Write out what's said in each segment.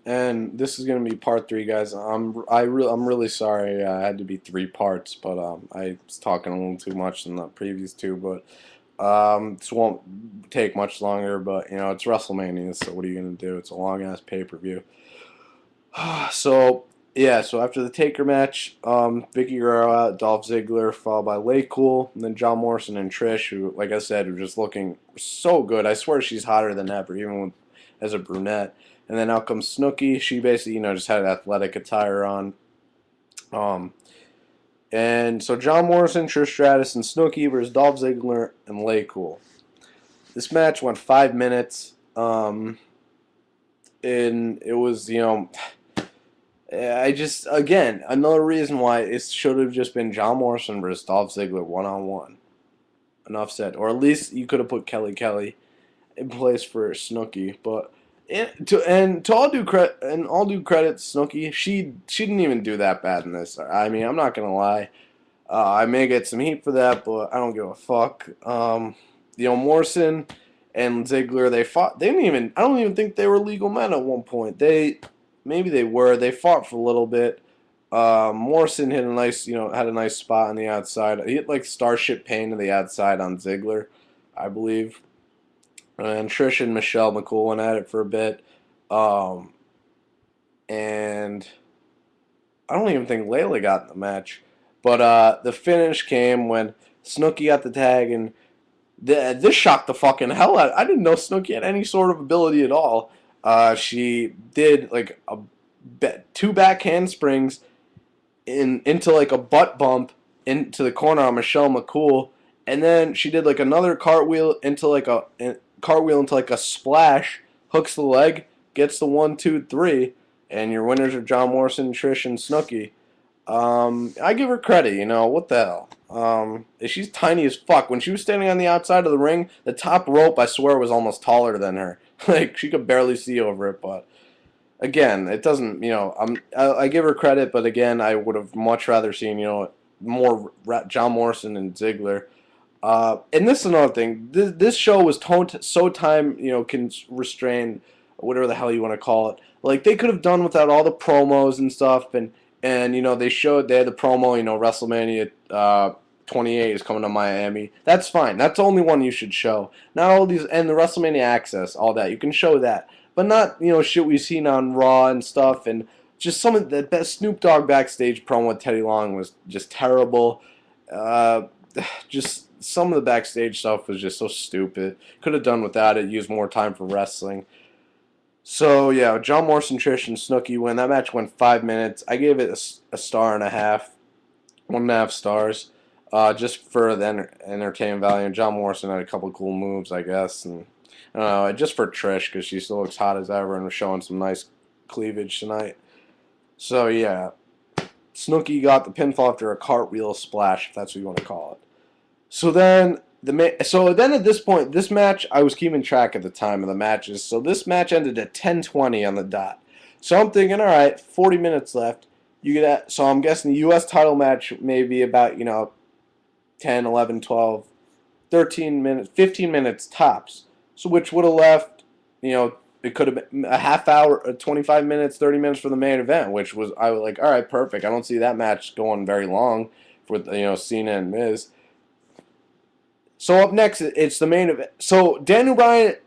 And this is gonna be part three, guys. I'm really sorry. I had to be three parts, but I was talking a little too much in the previous two. But this won't take much longer. But you know, it's WrestleMania, so what are you gonna do? It's a long ass pay-per-view. So yeah, so after the Taker match, Vicky Guerrero out, Dolph Ziggler, followed by Laycool, and then John Morrison and Trish, who, like I said, were just looking so good. I swear she's hotter than ever, even with, as a brunette. And then out comes Snooki. She basically, just had athletic attire on. Um, and so John Morrison, Trish Stratus, and Snooki versus Dolph Ziggler and Laycool. This match went 5 minutes. And it was, I just, again, another reason why it should have just been John Morrison versus Dolph Ziggler one-on-one. Enough said. Or at least you could have put Kelly in place for Snooki. But to all due credit, Snooki, she didn't even do that bad in this. I mean, I'm not gonna lie. I may get some heat for that, but I don't give a fuck. Morrison and Ziggler, they fought. They didn't even. I don't even think they were legal men at one point. Maybe they were. They fought for a little bit. Morrison hit a nice, had a nice spot on the outside. He hit like Starship Pain to the outside on Ziggler, I believe. And Trish and Michelle McCool went at it for a bit. And I don't even think Layla got in the match. But the finish came when Snooki got the tag, and this shocked the fucking hell out. I didn't know Snooki had any sort of ability at all. She did like two back handsprings into like a butt bump into the corner on Michelle McCool, and then she did like another cartwheel into like a splash, hooks the leg, gets the 1, 2, 3, and your winners are John Morrison, Trish, and Snooki. I give her credit, what the hell. She's tiny as fuck. When she was standing on the outside of the ring, the top rope, I swear, was almost taller than her. Like, she could barely see over it, but again, it doesn't, I give her credit, but again, I would have much rather seen, more John Morrison and Ziggler. And this is another thing. This show was so time, can restrain, whatever the hell you want to call it. Like, they could have done without all the promos and stuff, and they had the promo, WrestleMania 28 is coming to Miami. That's fine. That's the only one you should show. Not all these, and the WrestleMania Access, all that. You can show that. But not, shit we've seen on Raw and stuff, and just some of the best Snoop Dogg backstage promo with Teddy Long was just terrible. Just some of the backstage stuff was just so stupid. Could have done without it, used more time for wrestling. So, yeah, John Morrison, Trish, and Snooki win. That match went 5 minutes. I gave it a star and a half. 1.5 stars. Just for the entertainment value. And John Morrison had a couple cool moves, I guess. And I don't know, just for Trish, because she still looks hot as ever and was showing some nice cleavage tonight. So, yeah. Snooki got the pinfall after a cartwheel splash, if that's what you want to call it. So then at this point, this match, I was keeping track at the time of the matches. So this match ended at 10:20 on the dot. So I'm thinking, all right, 40 minutes left. So I'm guessing the U.S. title match may be about 10, 11, 12, 13 minutes, 15 minutes tops. So which would have left, it could have been a half hour, 25 minutes, 30 minutes for the main event, which I was like, all right, perfect. I don't see that match going very long with Cena and Miz. So up next, it's the main event. So Daniel Bryan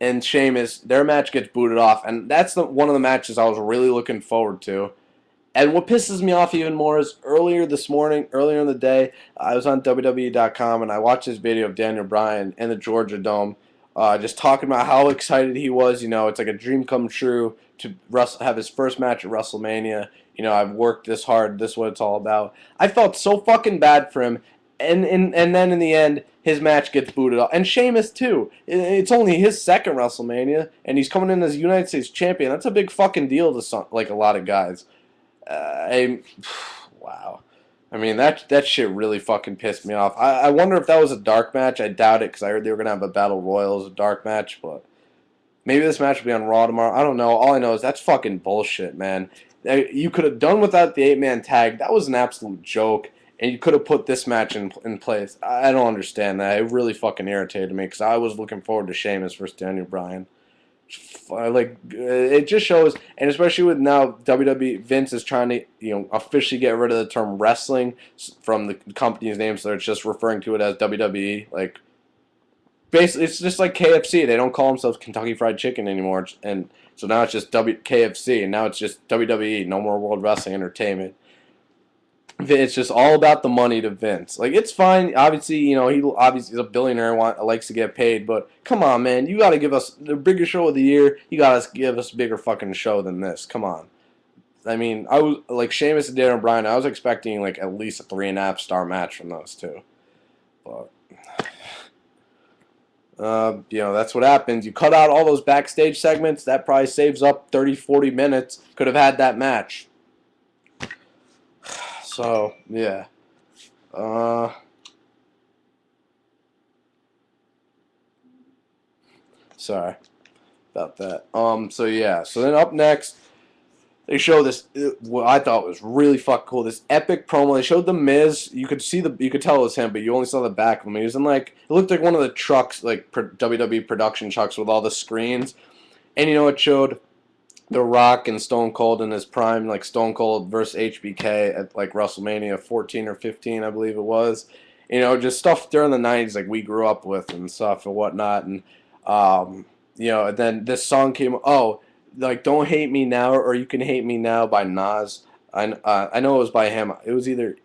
and Sheamus, their match gets booted off, and that's one of the matches I was really looking forward to. And what pisses me off even more is earlier in the day, I was on WWE.com and I watched this video of Daniel Bryan in the Georgia Dome, just talking about how excited he was. It's like a dream come true to have his first match at WrestleMania. I've worked this hard. This is what it's all about. I felt so fucking bad for him. And then in the end, his match gets booted off. And Sheamus, too. It's only his second WrestleMania, and he's coming in as United States champion. That's a big fucking deal to a lot of guys. Wow. I mean, that shit really fucking pissed me off. I wonder if that was a dark match. I doubt it, because I heard they were going to have a Battle Royal as a dark match, but maybe this match will be on Raw tomorrow. I don't know. All I know is that's fucking bullshit, man. You could have done without the 8-man tag. That was an absolute joke, and you could have put this match in place. I don't understand that. It really fucking irritated me, because I was looking forward to Sheamus versus Daniel Bryan. Like it just shows, and especially with now WWE, Vince is trying to officially get rid of the term wrestling from the company's name, so it's just referring to it as WWE. Like basically, it's just like KFC. They don't call themselves Kentucky Fried Chicken anymore, and so now it's just KFC, and now it's just WWE. No more World Wrestling Entertainment. It's just all about the money to Vince. Like it's fine. Obviously, he obviously is a billionaire, likes to get paid. But come on, man, you got to give us the bigger show of the year. You got to give us a bigger fucking show than this. Come on. I mean, I was like Sheamus and Daniel Bryan. I was expecting like at least a 3.5-star match from those two. But that's what happens. You cut out all those backstage segments. That probably saves up 30, 40 minutes. Could have had that match. So, yeah. Sorry about that. So yeah. So then up next, they show this, what I thought was really fucking cool, this epic promo. They showed The Miz. You could tell it was him, but you only saw the back of him. He was in it looked like one of the trucks, like WWE production trucks with all the screens. And it showed The Rock and Stone Cold in his prime, like Stone Cold versus HBK at like WrestleMania 14 or 15, I believe it was. Just stuff during the 90s like we grew up with and stuff and whatnot. And, and then this song came, like Don't Hate Me Now or You Can Hate Me Now by Nas. I know it was by him. It was either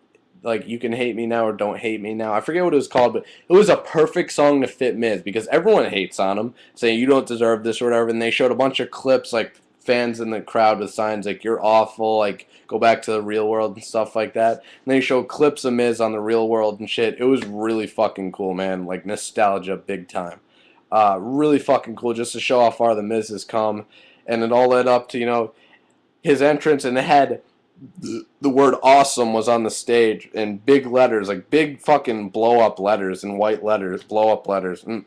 like You Can Hate Me Now or Don't Hate Me Now. I forget what it was called, but it was a perfect song to fit Miz because everyone hates on him, saying you don't deserve this or whatever. And they showed a bunch of clips like fans in the crowd with signs like "You're awful," like "Go back to the real world" and stuff like that. And they showed clips of Miz on the real world and shit. It was really fucking cool, man. Like nostalgia, big time. Really fucking cool, just to show how far the Miz has come, and it all led up to his entrance, and it had the word "awesome" was on the stage in big letters, like big fucking blow up letters in white letters, blow up letters. And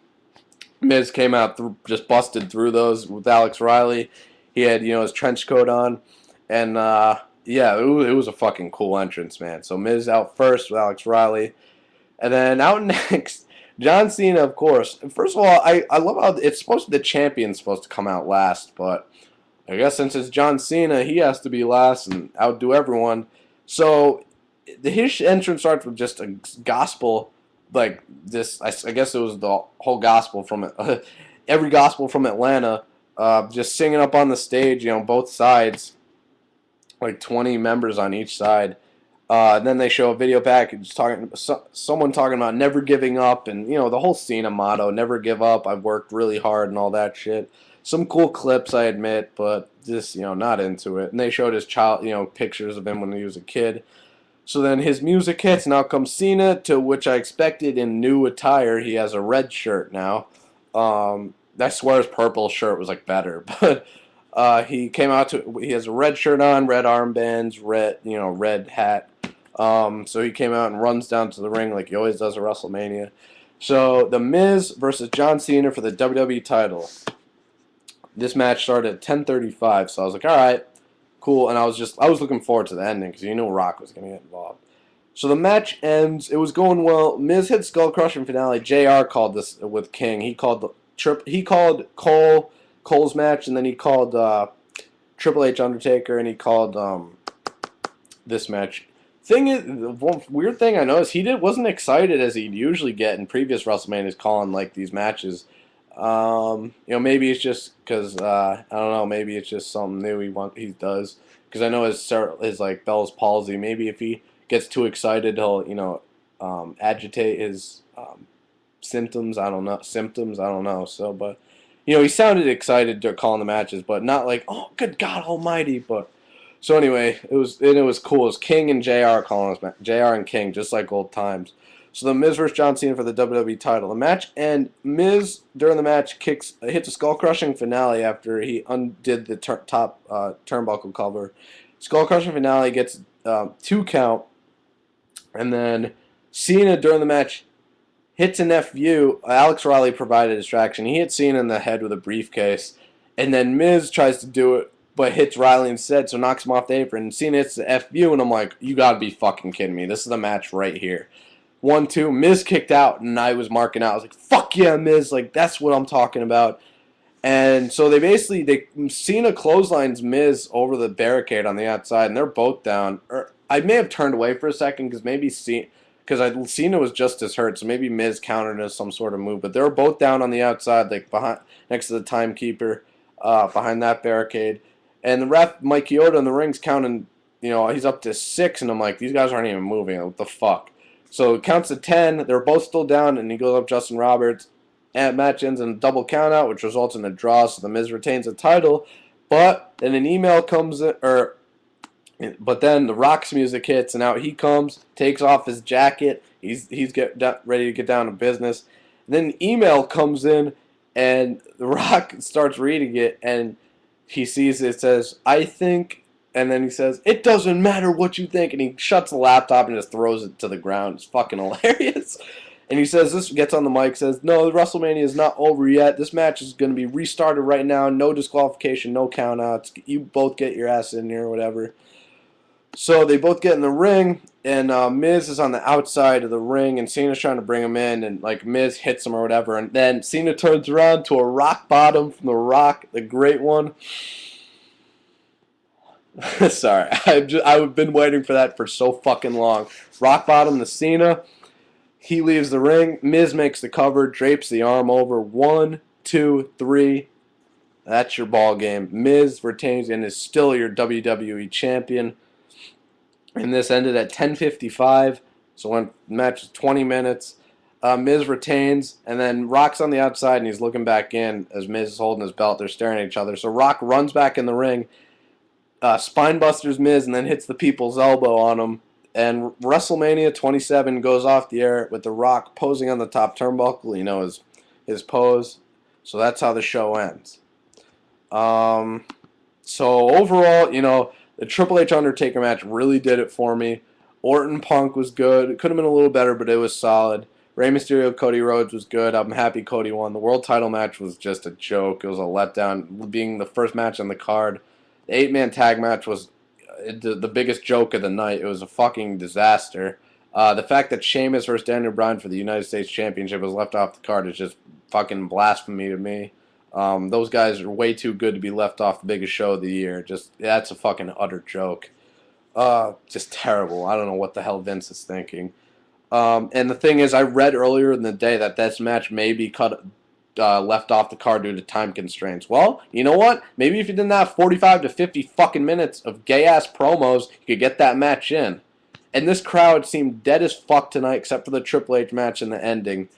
Miz came out just busted through those with Alex Riley. He had, his trench coat on. And, yeah, it was a fucking cool entrance, man. So Miz out first with Alex Riley. And then out next, John Cena, of course. First of all, I love how the champion's supposed to come out last. But I guess since it's John Cena, he has to be last and outdo everyone. So his entrance starts with just a gospel, like this. I guess it was the whole gospel from it. Every gospel from Atlanta. Just singing up on the stage, both sides, like 20 members on each side. And then they show a video package someone talking about never giving up, and the whole Cena motto, never give up. I've worked really hard and all that shit. Some cool clips, I admit, but just not into it. And they showed his child, pictures of him when he was a kid. So then his music hits. Now comes Cena, to which I expected in new attire. He has a red shirt now. I swear his purple shirt was like better, but he came out he has a red shirt on, red armbands, red hat. So he came out and runs down to the ring like he always does at WrestleMania. So The Miz versus John Cena for the WWE title. This match started at 10:35, so I was like, all right, cool. And I was looking forward to the ending because Rock was going to get involved. So the match ends. It was going well. Miz hit skull crushing finale. JR called this with King. He called Cole's match, and then he called Triple H Undertaker, and he called this match. The one weird thing I noticed, he wasn't excited as he'd usually get in previous WrestleManias calling like these matches. Maybe it's just because I don't know. Maybe it's just something new he does. Because I know his like Bell's palsy. Maybe if he gets too excited, he'll agitate his symptoms. I don't know. So, but he sounded excited to calling the matches, but not like, oh, good God Almighty. But so anyway, it was cool. It was King and JR calling us, JR and King, just like old times. So the Miz versus John Cena for the WWE title. The match, and Miz during the match hits a skull crushing finale after he undid the top turnbuckle cover. Skull crushing finale gets 2 count, and then Cena during the match hits an FU. Alex Riley provided a distraction. He hit Cena in the head with a briefcase, and then Miz tries to do it, but hits Riley instead, so knocks him off the apron. And Cena hits the FU, and I'm like, you gotta be fucking kidding me. This is the match right here. 1-2, Miz kicked out, and I was marking out. I was like, fuck yeah, Miz. Like, that's what I'm talking about. And so Cena clotheslines Miz over the barricade on the outside, and they're both down. Or I may have turned away for a second because Cena was just as hurt, so maybe Miz countered as some sort of move. But they were both down on the outside, like behind next to the timekeeper, behind that barricade. And the ref Mike Chioda in the ring's counting. He's up to 6, and I'm like, these guys aren't even moving. What the fuck? So it counts to 10. They're both still down, and he goes up Justin Roberts. And match ends in a double countout, which results in a draw, so the Miz retains the title. But then an email comes in, but then the Rock's music hits, and out he comes, takes off his jacket. He's ready to get down to business. And then an email comes in, and the Rock starts reading it, and he sees it says, "I think," and then he says, "It doesn't matter what you think," and he shuts the laptop and just throws it to the ground. It's fucking hilarious. And he says, this gets on the mic, says, "No, WrestleMania is not over yet. This match is going to be restarted right now. No disqualification, no countouts. You both get your ass in here," or whatever. So they both get in the ring, and Miz is on the outside of the ring, and Cena's trying to bring him in, and like Miz hits him or whatever. And then Cena turns around to a rock bottom from The Rock, the great one. Sorry, I've been waiting for that for so fucking long. Rock bottom to Cena. He leaves the ring. Miz makes the cover, drapes the arm over. 1, 2, 3. That's your ball game. Miz retains and is still your WWE champion. And this ended at 10:55. So when the match is 20 minutes, Miz retains, and then Rock's on the outside, and he's looking back in as Miz is holding his belt. They're staring at each other. So Rock runs back in the ring, spinebusters Miz, and then hits the people's elbow on him. And WrestleMania 27 goes off the air with The Rock posing on the top turnbuckle, his pose. So that's how the show ends. So overall, the Triple H Undertaker match really did it for me. Orton Punk was good. It could have been a little better, but it was solid. Rey Mysterio Cody Rhodes was good. I'm happy Cody won. The world title match was just a joke. It was a letdown, being the first match on the card. The 8-man tag match was the biggest joke of the night. It was a fucking disaster. The fact that Sheamus versus Daniel Bryan for the United States Championship was left off the card is just fucking blasphemy to me. Those guys are way too good to be left off the biggest show of the year. That's a fucking utter joke. Just terrible. I don't know what the hell Vince is thinking. And the thing is, I read earlier in the day that this match may be left off the card due to time constraints. Well, you know what? Maybe if you didn't have 45 to 50 fucking minutes of gay-ass promos, you could get that match in. And this crowd seemed dead as fuck tonight, except for the Triple H match and the ending.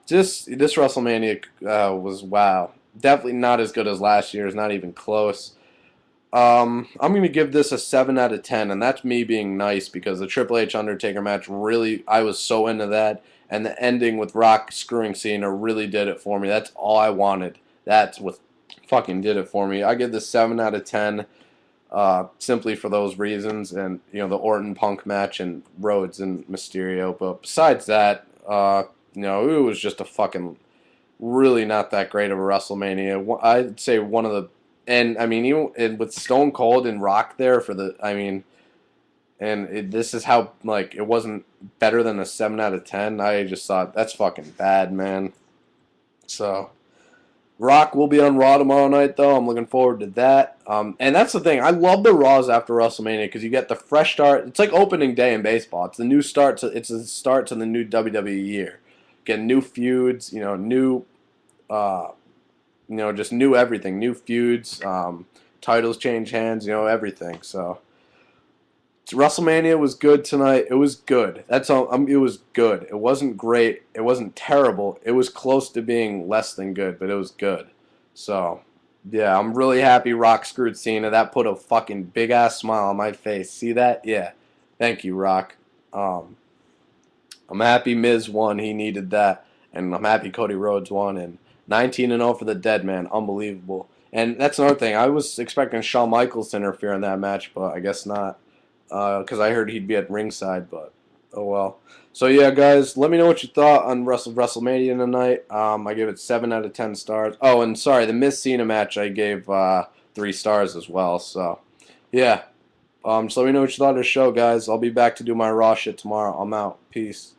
This WrestleMania was wow. Definitely not as good as last year's, not even close. I'm going to give this a 7 out of 10, and that's me being nice because the Triple H Undertaker match really, I was so into that. And the ending with Rock screwing Cena really did it for me. That's all I wanted. That's what fucking did it for me. I give this 7 out of 10 simply for those reasons. And, the Orton Punk match and Rhodes and Mysterio. But besides that, it was just a fucking really not that great of a WrestleMania. I'd say one of the... And, even with Stone Cold and Rock there for the... this is how, it wasn't better than a 7 out of 10. I just thought, that's fucking bad, man. So, Rock will be on Raw tomorrow night, though. I'm looking forward to that. And that's the thing. I love the Raws after WrestleMania because you get the fresh start. It's like opening day in baseball. It's the new start. It's a start to the new WWE year. Get new feuds, new, just new everything. New feuds, titles change hands, everything. So, WrestleMania was good tonight. It was good. That's all. It was good. It wasn't great. It wasn't terrible. It was close to being less than good, but it was good. So, yeah, I'm really happy Rock screwed Cena. That put a fucking big ass smile on my face. See that? Yeah. Thank you, Rock. I'm happy Miz won. He needed that, and I'm happy Cody Rhodes won. And 19-0 for the Dead Man. Unbelievable. And that's another thing. I was expecting Shawn Michaels to interfere in that match, but I guess not. Because I heard he'd be at ringside, but oh well. So yeah, guys, let me know what you thought on WrestleMania tonight. I gave it 7 out of 10 stars. Oh, and sorry, the Miz Cena match I gave 3 stars as well. So yeah, so let me know what you thought of the show, guys. I'll be back to do my Raw shit tomorrow. I'm out. Peace.